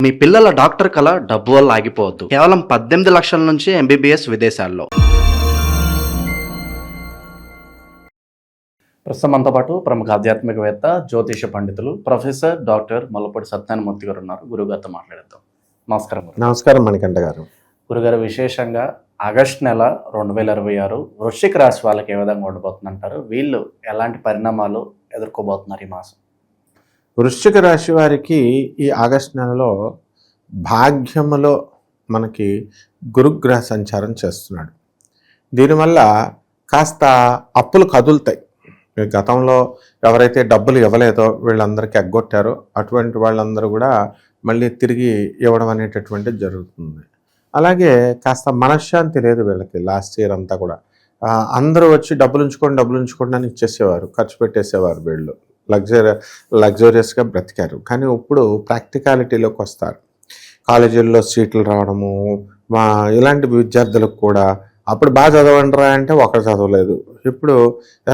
మీ పిల్లల డాక్టర్ కల డబ్బు వల్ల ఆగిపోవద్దు. కేవలం 18 లక్షల నుంచి ఎంబీబీఎస్ విదేశాల్లో. ప్రస్తుతం మనతో పాటు ప్రముఖ ఆధ్యాత్మికవేత్త, జ్యోతిష పండితులు ప్రొఫెసర్ డాక్టర్ మల్లపూడి సత్యనారాయణమూర్తి గారు ఉన్నారు. గురుగారితో మాట్లాడేద్దాం. నమస్కారం. నమస్కారం మణికంఠ గారు. గురుగారు, విశేషంగా ఆగస్టు నెల 2026 వృశ్చిక రాశి వాళ్ళకి ఏ విధంగా ఉండబోతుందంటారు? వీళ్ళు ఎలాంటి పరిణామాలు ఎదుర్కోబోతున్నారు ఈ మాసం? వృశ్చిక రాశి వారికి ఈ ఆగస్టు నెలలో భాగ్యములో మనకి గురుగ్రహ సంచారం చేస్తున్నాడు. దీనివల్ల కాస్త అప్పులు కదులుతాయి. గతంలో ఎవరైతే డబ్బులు ఇవ్వలేదో వీళ్ళందరికీ ఎగ్గొట్టారో అటువంటి వాళ్ళందరూ కూడా మళ్ళీ తిరిగి ఇవ్వడం అనేటటువంటిది జరుగుతుంది. అలాగే కాస్త మనశ్శాంతి లేదు వీళ్ళకి. లాస్ట్ ఇయర్ అంతా కూడా అందరూ వచ్చి డబ్బులు ఉంచుకోండి అని ఇచ్చేసేవారు, ఖర్చు పెట్టేసేవారు. వీళ్ళు లగ్జరియస్గా బ్రతికారు. కానీ ఇప్పుడు ప్రాక్టికాలిటీలోకి వస్తారు. కాలేజీల్లో సీట్లు రావడము, ఇలాంటి విద్యార్థులకు కూడా అప్పుడు బాగా చదవండిరా అంటే ఒకరు చదవలేదు. ఇప్పుడు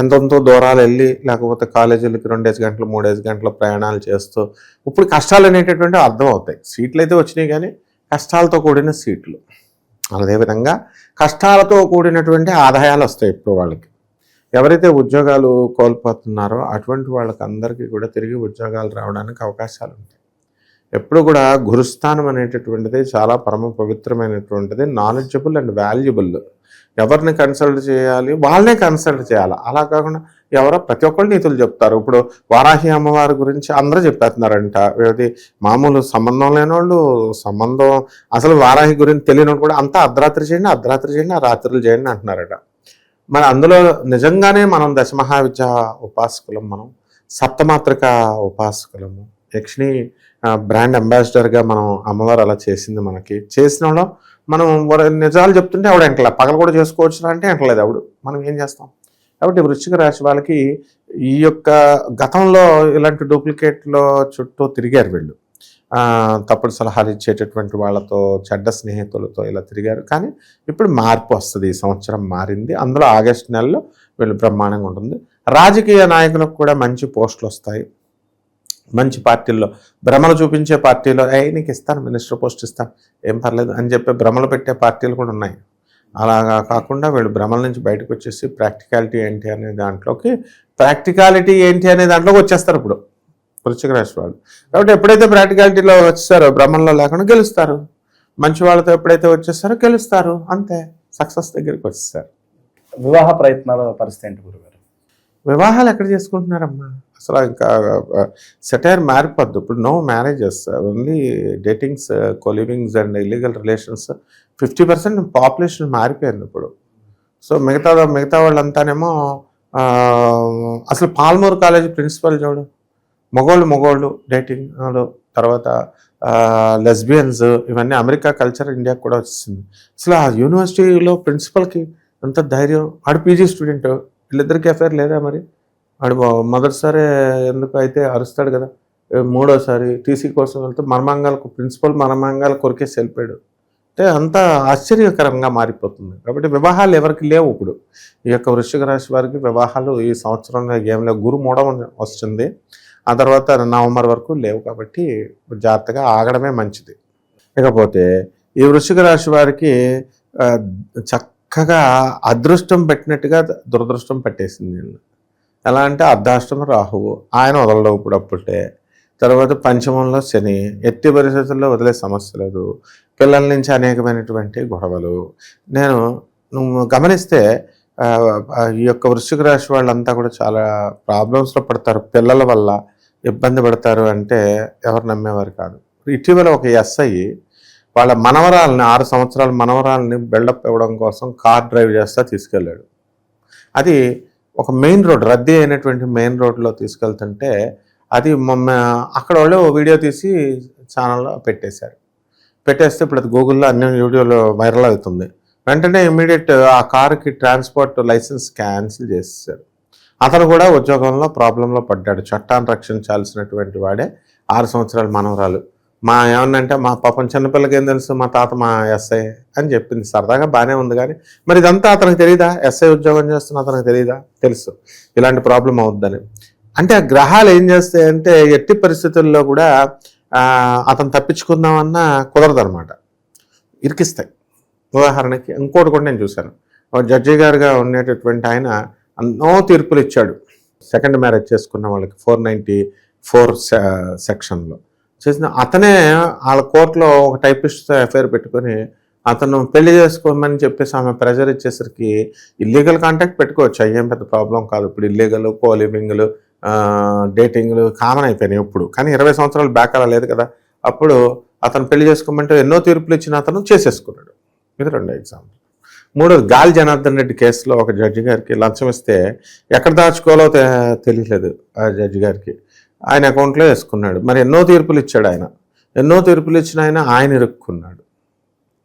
ఎంతో దూరాలు వెళ్ళి లేకపోతే కాలేజీలకి 2 గంటలు 3 గంటల ప్రయాణాలు చేస్తూ ఇప్పుడు కష్టాలు అనేటటువంటివి అర్థం అవుతాయి. సీట్లు అయితే వచ్చినాయి కానీ కష్టాలతో కూడిన సీట్లు. అదేవిధంగా కష్టాలతో కూడినటువంటి ఆదాయాలు వస్తాయి ఇప్పుడు వాళ్ళకి. ఎవరైతే ఉద్యోగాలు కోల్పోతున్నారో అటువంటి వాళ్ళకి అందరికీ కూడా తిరిగి ఉద్యోగాలు రావడానికి అవకాశాలు ఉంటాయి. ఎప్పుడు కూడా గురుస్థానం అనేటటువంటిది చాలా పరమ పవిత్రమైనటువంటిది. Knowledgeable and valuable. ఎవరిని కన్సల్ట్ చేయాలి, వాళ్ళనే కన్సల్ట్ చేయాలి. అలా కాకుండా ఎవరో ప్రతి ఒక్కళ్ళు నీతులు చెప్తారు. ఇప్పుడు వారాహి అమ్మవారి గురించి అందరూ చెప్పేస్తున్నారంట. అది మామూలు సంబంధం లేనివాళ్ళు, సంబంధం అసలు వారాహి గురించి తెలియని కూడా అంతా అర్ధరాత్రి చేయండి, ఆ రాత్రులు చేయండి అంటున్నారట. మరి అందులో నిజంగానే మనం దశమహావిద్య ఉపాసకులం, మనం సప్తమాత్రిక ఉపాసకులము. యక్షిణి బ్రాండ్ అంబాసిడర్గా మనం అమ్మవారు అలా చేసింది. మనకి చేసిన మనం నిజాలు చెప్తుంటే ఆవిడ ఎంటలే, పగలు కూడా చేసుకోవచ్చు అంటే ఎంటలేదు ఆవిడ. మనం ఏం చేస్తాం? కాబట్టి వృశ్చిక రాశి వాళ్ళకి ఈ యొక్క గతంలో ఇలాంటి డూప్లికేట్లో చుట్టూ తిరిగారు వీళ్ళు. తప్పుడు సలహాలు ఇచ్చేటటువంటి వాళ్ళతో, చెడ్డ స్నేహితులతో ఇలా తిరిగారు. కానీ ఇప్పుడు మార్పు వస్తుంది. ఈ సంవత్సరం మారింది. అందులో ఆగస్టు నెలలో వీళ్ళు బ్రహ్మాండంగా ఉంటుంది. రాజకీయ నాయకులకు కూడా మంచి పోస్టులు వస్తాయి. మంచి పార్టీల్లో, భ్రమలు చూపించే పార్టీలో నీకు ఇస్తాను, మినిస్టర్ పోస్ట్ ఇస్తాను, ఏం పర్లేదు అని చెప్పి భ్రమలు పెట్టే పార్టీలు కూడా ఉన్నాయి. అలాగా కాకుండా వీళ్ళు భ్రమల నుంచి బయటకు వచ్చేసి ప్రాక్టికాలిటీ ఏంటి అనే దాంట్లోకి వచ్చేస్తారు ఇప్పుడు వృశ్చిక రాశి వాళ్ళు. కాబట్టి ఎప్పుడైతే ప్రాక్టికాలిటీలో వచ్చేస్తారో భ్రమంలో లేకుండా గెలుస్తారు. మంచి వాళ్ళతో ఎప్పుడైతే వచ్చేస్తారో గెలుస్తారు. అంతే, సక్సెస్ దగ్గరికి వచ్చేస్తారు. వివాహ ప్రయత్నాల పరిస్థితి ఏంటి గురుగారు? వివాహాలు ఎక్కడ చేసుకుంటున్నారమ్మా? అసలు ఇంకా సెటైర్ మారిపోద్దు. ఇప్పుడు no marriages, only datings, colivings and illegal relations. 50% population మారిపోయింది ఇప్పుడు. సో మిగతా వాళ్ళంతానేమో అసలు పాల్మూరు కాలేజీ ప్రిన్సిపల్ చూడు, మగోళ్ళు డేటింగ్, తర్వాత లెస్బియన్స్, ఇవన్నీ అమెరికా కల్చర్ ఇండియాకి కూడా వచ్చింది. అసలు ఆ యూనివర్సిటీలో ప్రిన్సిపల్కి అంత ధైర్యం. ఆడు పీజీ స్టూడెంట్, వీళ్ళిద్దరికి అఫేర్ లేదా? మరి ఆడు మొదటిసారి ఎందుకు అయితే అరుస్తాడు కదా, మూడోసారి టీసీ కోసం వెళ్తే ప్రిన్సిపల్ మర్మంగాల కొరికేసి వెళ్ళిపోయాడు. అంటే అంత ఆశ్చర్యకరంగా మారిపోతుంది. కాబట్టి వివాహాలు ఎవరికి లేవు ఇప్పుడు. ఈ యొక్క వృశ్చిక రాశి వారికి వివాహాలు ఈ సంవత్సరంలో ఏం లేవు. గురు మూఢం వస్తుంది, ఆ తర్వాత నవంబర్ వరకు లేవు. కాబట్టి జాగ్రత్తగా ఆగడమే మంచిది. ఇకపోతే ఈ వృశ్చిక రాశి వారికి చక్కగా అదృష్టం పెట్టినట్టుగా దురదృష్టం పట్టేసింది. ఎలా అంటే అర్ధాష్టమ రాహువు, ఆయన వదలడం ఇప్పుడప్పుడే. తర్వాత పంచమంలో శని, ఎట్టి పరిస్థితుల్లో వదిలే సమస్య లేదు. పిల్లల నుంచి అనేకమైనటువంటి గొడవలు. నువ్వు గమనిస్తే ఈ యొక్క వృశ్చిక రాశి వాళ్ళంతా కూడా చాలా ప్రాబ్లమ్స్లో పడతారు. పిల్లల వల్ల ఇబ్బంది పడతారు అంటే ఎవరు నమ్మేవారు కాదు. ఇటీవల ఒక ఎస్ఐ వాళ్ళ మనవరాలని, 6 సంవత్సరాల మనవరాలని బిల్డప్ ఇవ్వడం కోసం కార్ డ్రైవ్ చేస్తా తీసుకెళ్ళాడు. అది ఒక మెయిన్ రోడ్, రద్దీ అయినటువంటి మెయిన్ రోడ్లో తీసుకెళ్తుంటే అది అక్కడ వాళ్ళు వీడియో తీసి ఛానల్లో పెట్టేస్తే ఇప్పుడు అది గూగుల్లో అన్ని వీడియోలో వైరల్ అవుతుంది. వెంటనే ఇమ్మీడియట్ ఆ కారుకి ట్రాన్స్పోర్ట్ లైసెన్స్ క్యాన్సిల్ చేసేసారు. అతను కూడా ఉద్యోగంలో ప్రాబ్లంలో పడ్డాడు. చట్టాన్ని రక్షించాల్సినటువంటి వాడే 6 సంవత్సరాల మనవరాలు. ఏమన్నంటే మా పాపం చిన్నపిల్లకి ఏం తెలుసు, మా తాత మా ఎస్ఐ అని చెప్పింది. సరదాగా బాగానే ఉంది. కానీ మరి ఇదంతా అతనికి తెలియదా? ఎస్ఐ ఉద్యోగం చేస్తున్న అతనికి తెలియదా? తెలుసు ఇలాంటి ప్రాబ్లం అవుద్దని. అంటే ఆ గ్రహాలు ఏం చేస్తాయంటే ఎట్టి పరిస్థితుల్లో కూడా అతను తప్పించుకుందామన్నా కుదరదనమాట, ఇరికిస్తాయి. ఉదాహరణకి ఇంకోటి కూడా నేను చూశాను. జడ్జి గారుగా ఉండేటటువంటి ఆయన ఎన్నో తీర్పులు ఇచ్చాడు సెకండ్ మ్యారేజ్ చేసుకున్న వాళ్ళకి 494 సెక్షన్లో చేసిన. అతనే వాళ్ళ కోర్టులో ఒక టైపిస్ట్తో ఎఫ్ఐఆర్ పెట్టుకొని అతను పెళ్లి చేసుకోమని చెప్పేసి ఆమె ప్రెజర్ ఇచ్చేసరికి ఇల్లీగల్ కాంటాక్ట్ పెట్టుకోవచ్చు, అయ్యేం పెద్ద ప్రాబ్లం కాదు. ఇప్పుడు ఇల్లీగల్ కోలివింగ్లు డేటింగ్లు కామన్ అయిపోయినాయి ఇప్పుడు. కానీ 20 సంవత్సరాలు బ్యాక్ అలా లేదు కదా. అప్పుడు అతను పెళ్లి చేసుకోమంటే ఎన్నో తీర్పులు ఇచ్చిన అతను చేసేసుకున్నాడు. ఇది 2 ఎగ్జాంపుల్. 3 గాలి జనార్దన్ రెడ్డి కేసులో ఒక జడ్జి గారికి లంచం ఇస్తే ఎక్కడ దాచుకోవాలో తెలియలేదు ఆ జడ్జి గారికి. ఆయన అకౌంట్లో వేసుకున్నాడు. మరి ఎన్నో తీర్పులు ఇచ్చాడు ఆయన. ఎన్నో తీర్పులు ఇచ్చిన ఆయన ఇరుక్కున్నాడు.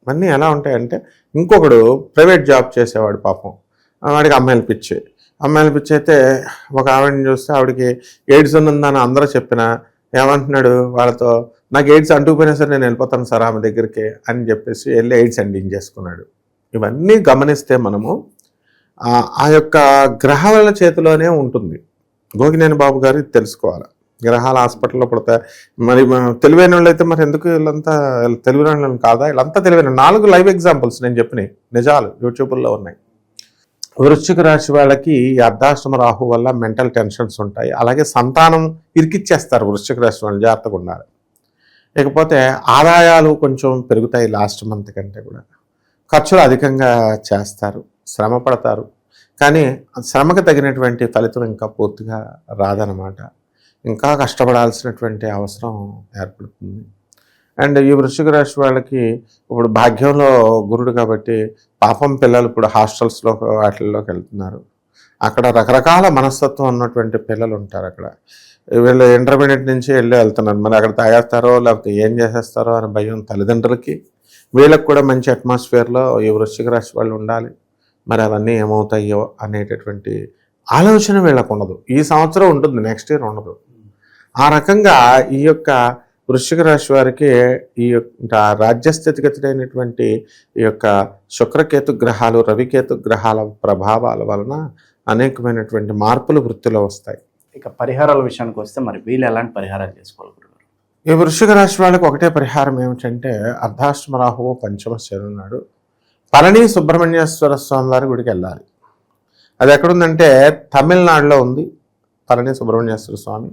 ఇవన్నీ ఎలా ఉంటాయంటే, ఇంకొకడు ప్రైవేట్ జాబ్ చేసేవాడు పాపం, వాడికి అమ్మాయిలు పిచ్చి అయితే ఒక ఆవిడని చూస్తే ఆవిడకి ఎయిడ్స్ ఉన్నదని అందరూ చెప్పినా ఏమంటున్నాడు వాళ్ళతో, నాకు ఎయిడ్స్ అంటుకుపోయినా సరే నేను వెళ్ళిపోతాను సార్ ఆమె దగ్గరికి అని చెప్పేసి వెళ్ళి ఎయిడ్స్ ఎండింగ్ చేసుకున్నాడు. ఇవన్నీ గమనిస్తే మనము ఆ యొక్క గ్రహాల చేతిలోనే ఉంటుంది. గోగినేని బాబు గారు ఇది తెలుసుకోవాలి. గ్రహాల హాస్పిటల్లో పుడతాయి. మరి తెలివైన వాళ్ళు అయితే మరి ఎందుకు వీళ్ళంతా తెలివైన వాళ్ళు కాదా? వీళ్ళంతా తెలివైన. 4 లైవ్ ఎగ్జాంపుల్స్ నేను చెప్పినాయి, నిజాలు యూట్యూబ్లో ఉన్నాయి. వృశ్చిక రాశి వాళ్ళకి ఈ అర్ధాష్టమ రాహు వల్ల మెంటల్ టెన్షన్స్ ఉంటాయి. అలాగే సంతానం ఇరికిచ్చేస్తారు వృశ్చిక రాశి వాళ్ళు, జాగ్రత్తగా ఉండాలి. ఇకపోతే ఆదాయాలు కొంచెం పెరుగుతాయి లాస్ట్ మంత్ కంటే కూడా. ఖర్చులు అధికంగా చేస్తారు, శ్రమ పడతారు, కానీ శ్రమకు తగినటువంటి ఫలితం ఇంకా పూర్తిగా రాదనమాట. ఇంకా కష్టపడాల్సినటువంటి అవసరం ఏర్పడుతుంది. అండ్ ఈ వృశ్చిక రాశి వాళ్ళకి ఇప్పుడు భాగ్యంలో గురుడు కాబట్టి పాపం పిల్లలు ఇప్పుడు హాస్టల్స్లో వాటిల్లోకి వెళ్తున్నారు. అక్కడ రకరకాల మనస్తత్వం ఉన్నటువంటి పిల్లలు ఉంటారు. అక్కడ వీళ్ళు ఇంటర్మీడియట్ నుంచి వెళ్తున్నారు. మరి అక్కడ తాగేస్తారో లేకపోతే ఏం చేసేస్తారో అని భయం తల్లిదండ్రులకి. వీళ్ళకి కూడా మంచి అట్మాస్ఫియర్లో ఈ వృశ్చిక రాశి వాళ్ళు ఉండాలి. మరి అవన్నీ ఏమవుతాయో అనేటటువంటి ఆలోచన వీళ్ళకు ఉండదు. ఈ సంవత్సరం ఉంటుంది, నెక్స్ట్ ఇయర్ ఉండదు. ఆ రకంగా ఈ యొక్క వృశ్చిక రాశి వారికి ఈ యొక్క రాజ్యస్థితిగతులైనటువంటి ఈ యొక్క శుక్రకేతు గ్రహాలు, రవికేతు గ్రహాల ప్రభావాల వలన అనేకమైనటువంటి మార్పులు వృత్తిలో వస్తాయి. ఇక పరిహారాల విషయానికి వస్తే మరి వీళ్ళు ఎలాంటి పరిహారాలు చేసుకోవాలి? ఈ వృశ్చిక రాశి వాళ్ళకి ఒకటే పరిహారం ఏమిటంటే, అర్ధాష్టమ రాహువు పంచమ శనున్నాడు, పళని సుబ్రహ్మణ్యేశ్వర స్వామి వారి గుడికి వెళ్ళాలి. అది ఎక్కడుందంటే తమిళనాడులో ఉంది పళని సుబ్రహ్మణ్యేశ్వర స్వామి.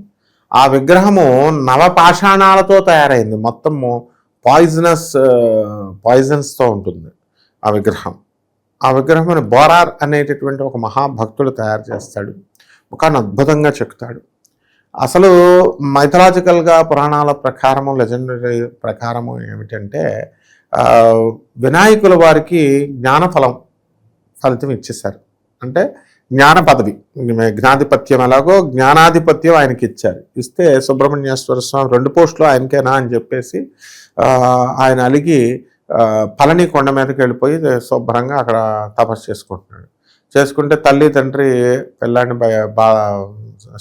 ఆ విగ్రహము నవపాషాణాలతో తయారైంది. మొత్తము పాయిజన్స్తో ఉంటుంది ఆ విగ్రహం. ఆ విగ్రహం బోరార్ అనేటటువంటి ఒక మహాభక్తుడు తయారు చేస్తాడు. ఒక అద్భుతంగా చెక్కుతాడు. అసలు మైథలాజికల్గా పురాణాల ప్రకారము, లెజెండరీ ప్రకారము ఏమిటంటే, వినాయకుల వారికి ఫలితం ఇచ్చేశారు. అంటే జ్ఞాన పదవి, జ్ఞాధిపత్యం ఎలాగో జ్ఞానాధిపత్యం ఆయనకి ఇచ్చారు. ఇస్తే సుబ్రహ్మణ్యేశ్వర స్వామి 2 పోస్టులు ఆయనకేనా అని చెప్పేసి ఆయన అలిగి పళని కొండ మీదకి వెళ్ళిపోయి శుభ్రంగా అక్కడ తపస్సు చేసుకుంటే తల్లి తండ్రి పిల్లాన్ని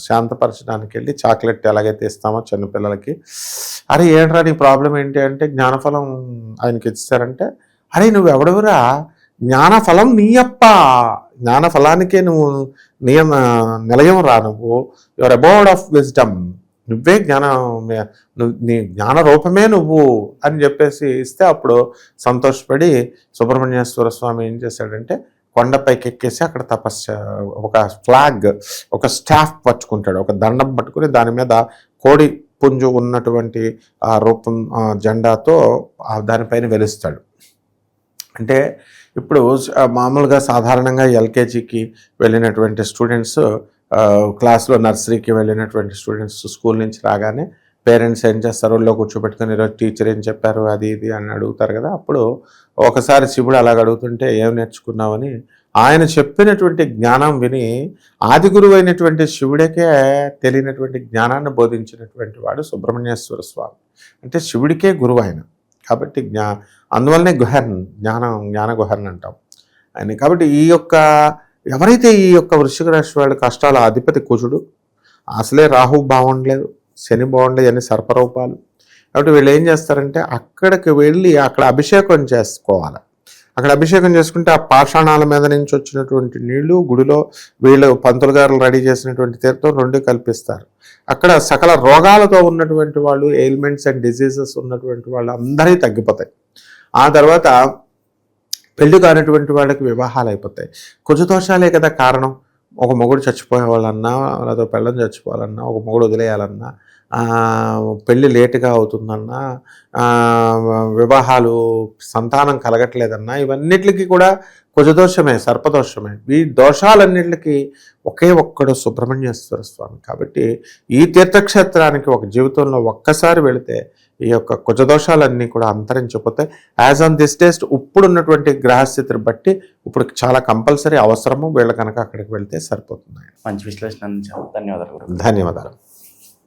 శాంతపరచడానికి వెళ్ళి చాక్లెట్ ఎలాగైతే ఇస్తామో చిన్నపిల్లలకి, అరే ఏంట్రా నీ ప్రాబ్లం ఏంటి అంటే, జ్ఞానఫలం ఆయనకి ఇచ్చారంటే, అరే నువ్వు ఎవడెవరా, జ్ఞానఫలం నీయప్ప, జ్ఞానఫలానికే నువ్వు నిలయం రా, నువ్వు యువర్ అబౌడ్ ఆఫ్ విజ్డమ్, నువ్వే నీ జ్ఞాన రూపమే నువ్వు అని చెప్పేసి ఇస్తే అప్పుడు సంతోషపడి సుబ్రహ్మణ్యేశ్వర స్వామి ఏం చేశాడంటే కొండపైకి ఎక్కేసి అక్కడ ఒక ఫ్లాగ్, ఒక స్టాఫ్ పట్టుకుంటాడు, ఒక దండం పట్టుకుని దాని మీద కోడి పుంజు ఉన్నటువంటి ఆ రూపం జెండాతో దానిపైన వెలుస్తాడు. అంటే ఇప్పుడు మామూలుగా సాధారణంగా ఎల్కేజీకి వెళ్ళినటువంటి స్టూడెంట్స్, క్లాస్లో నర్సరీకి వెళ్ళినటువంటి స్టూడెంట్స్ స్కూల్ నుంచి రాగానే పేరెంట్స్ ఏం చేస్తారు, ఒళ్ళో కూర్చోబెట్టుకొని ఈరోజు టీచర్ ఏం చెప్పారు అది ఇది అని అడుగుతారు కదా. అప్పుడు ఒకసారి శివుడు అలాగ అడుగుతుంటే ఏం నేర్చుకున్నావని ఆయన చెప్పినటువంటి జ్ఞానం విని ఆది గురువు అయినటువంటి శివుడికే తెలియనటువంటి జ్ఞానాన్ని బోధించినటువంటి వాడు సుబ్రహ్మణ్యేశ్వర స్వామి. అంటే శివుడికే గురువు ఆయన కాబట్టి అందువల్లనే జ్ఞాన గుహర్ని అంటాం ఆయన. కాబట్టి ఎవరైతే ఈ యొక్క వృశ్చిక రాశి వాళ్ళ కష్టాల అధిపతి కుజుడు, అసలే రాహు బాగుండలేదు, శని బాగుండలేదు, అన్ని సర్పరూపాలు. కాబట్టి వీళ్ళు ఏం చేస్తారంటే అక్కడికి వెళ్ళి అక్కడ అభిషేకం చేసుకోవాలి. అక్కడ అభిషేకం చేసుకుంటే ఆ పాషాణాల మీద నుంచి వచ్చినటువంటి నీళ్లు గుడిలో వీళ్ళు పంతులు గారు రెడీ చేసినటువంటి తీర్థం 2 కల్పిస్తారు. అక్కడ సకల రోగాలతో ఉన్నటువంటి వాళ్ళు, ఎయిల్మెంట్స్ అండ్ డిసీజెస్ ఉన్నటువంటి వాళ్ళు అందరికీ తగ్గిపోతాయి. ఆ తర్వాత పెళ్లి కానటువంటి వాళ్ళకి వివాహాలు అయిపోతాయి. కుజదోషాలే కదా కారణం. ఒక మొగుడు చచ్చిపోయేవాళ్ళన్నా, లేదా పెళ్ళం చచ్చిపోవాలన్నా, ఒక మొగుడు వదిలేయాలన్నా, పెళ్ళి లేటుగా అవుతుందన్నా, వివాహాలు సంతానం కలగట్లేదన్నా, ఇవన్నిటికి కూడా కుజదోషమే, సర్పదోషమే. ఈ దోషాలన్నిటికీ ఒకే ఒక్కడు సుబ్రహ్మణ్యేశ్వర స్వామి. కాబట్టి ఈ తీర్థక్షేత్రానికి ఒక జీవితంలో ఒక్కసారి వెళితే ఈ యొక్క కుజదోషాలన్నీ కూడా అంతరించిపోతాయి. యాజ్ ఆన్ దిస్ డేస్ట్ ఇప్పుడున్నటువంటి గ్రహస్థితిని బట్టి ఇప్పుడు చాలా కంపల్సరీ అవసరము. వీళ్ళ కనుక అక్కడికి వెళ్తే సరిపోతుంది. మంచి విశ్లేషణ అందించారు. ధన్యవాదాలు. ధన్యవాదాలు.